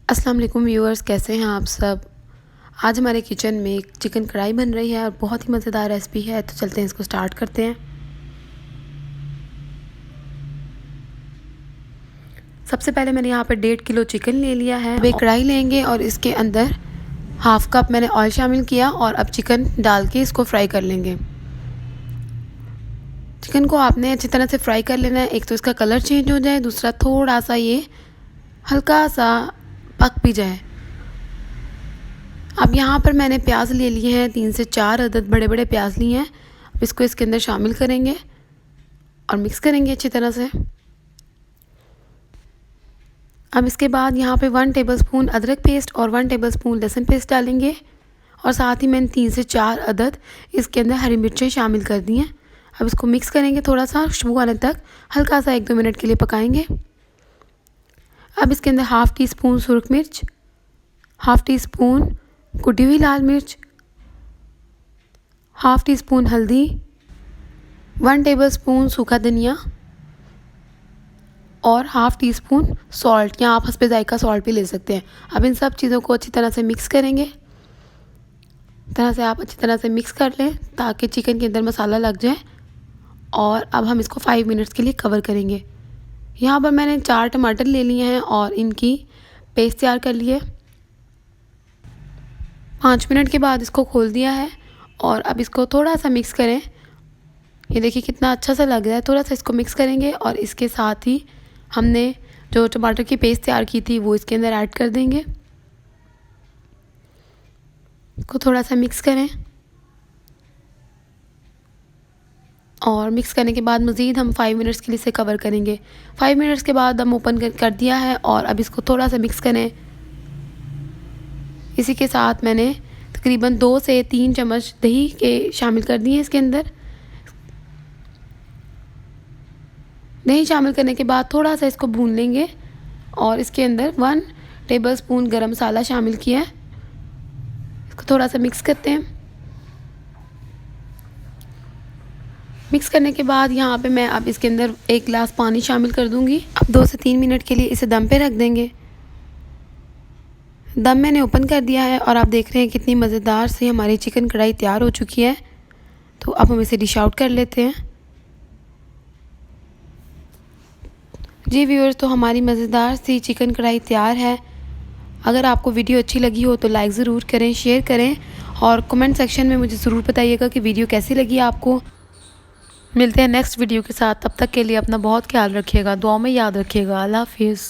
अस्सलाम वालेकुम व्यूअर्स, कैसे हैं आप सब। आज हमारे किचन में एक चिकन कढ़ाई बन रही है और बहुत ही मज़ेदार रेसिपी है। तो चलते हैं, इसको स्टार्ट करते हैं। सबसे पहले मैंने यहाँ पे 1.5 किलो चिकन ले लिया है। अब एक कढ़ाई लेंगे और इसके अंदर हाफ कप मैंने ऑयल शामिल किया और अब चिकन डाल के इसको फ्राई कर लेंगे। चिकन को आपने अच्छी तरह से फ्राई कर लेना है। एक तो इसका कलर चेंज हो जाए, दूसरा थोड़ा सा ये हल्का सा पक भी जाए। अब यहाँ पर मैंने प्याज ले लिए हैं, 3 से 4 अदद बड़े बड़े प्याज लिए हैं। अब इसको इसके अंदर शामिल करेंगे और मिक्स करेंगे अच्छी तरह से। अब इसके बाद यहाँ पे 1 टेबलस्पून अदरक पेस्ट और 1 टेबलस्पून लहसुन पेस्ट डालेंगे और साथ ही मैंने 3 से 4 अदद इसके अंदर हरी मिर्चें शामिल कर दी हैं। अब इसको मिक्स करेंगे, थोड़ा सा खुशबू आने तक हल्का सा 1-2 मिनट के लिए पकाएंगे। अब इसके अंदर हाफ़ टी स्पून सुरख मिर्च, हाफ़ टी स्पून कुटी हुई लाल मिर्च, हाफ़ टी स्पून हल्दी, 1 टेबलस्पून सूखा धनिया और हाफ़ टी स्पून सॉल्ट, या आप हस्बे जायका सॉल्ट भी ले सकते हैं। अब इन सब चीज़ों को अच्छी तरह से मिक्स करेंगे। आप अच्छी तरह से मिक्स कर लें ताकि चिकन के अंदर मसाला लग जाए। और अब हम इसको 5 मिनट्स के लिए कवर करेंगे। यहाँ पर मैंने 4 टमाटर ले लिए हैं और इनकी पेस्ट तैयार कर ली है। 5 मिनट के बाद इसको खोल दिया है और अब इसको थोड़ा सा मिक्स करें। ये देखिए कितना अच्छा सा लग रहा है। थोड़ा सा इसको मिक्स करेंगे और इसके साथ ही हमने जो टमाटर की पेस्ट तैयार की थी वो इसके अंदर ऐड कर देंगे। इसको थोड़ा सा मिक्स करें और मिक्स करने के बाद मज़ीद हम 5 मिनट्स के लिए इसे कवर करेंगे। 5 मिनट्स के बाद हम ओपन कर दिया है और अब इसको थोड़ा सा मिक्स करें। इसी के साथ मैंने तकरीबन 2 से 3 चम्मच दही के शामिल कर दिए इसके अंदर। दही शामिल करने के बाद थोड़ा सा इसको भून लेंगे और इसके अंदर 1 टेबलस्पून गरम मसाला शामिल किया है। इसको थोड़ा सा मिक्स करते हैं। मिक्स करने के बाद यहाँ पे मैं अब इसके अंदर 1 गिलास पानी शामिल कर दूँगी। अब 2 से 3 मिनट के लिए इसे दम पे रख देंगे। दम मैंने ओपन कर दिया है और आप देख रहे हैं कितनी मज़ेदार सी हमारी चिकन कढ़ाई तैयार हो चुकी है। तो अब हम इसे डिश आउट कर लेते हैं। जी व्यूअर्स, तो हमारी मज़ेदार सी चिकन कढ़ाई तैयार है। अगर आपको वीडियो अच्छी लगी हो तो लाइक ज़रूर करें, शेयर करें और कमेंट सेक्शन में मुझे ज़रूर बताइएगा कि वीडियो कैसी लगी आपको। मिलते हैं नेक्स्ट वीडियो के साथ। तब तक के लिए अपना बहुत ख्याल रखिएगा, दुआ में याद रखिएगा। अल्लाह हाफिज़।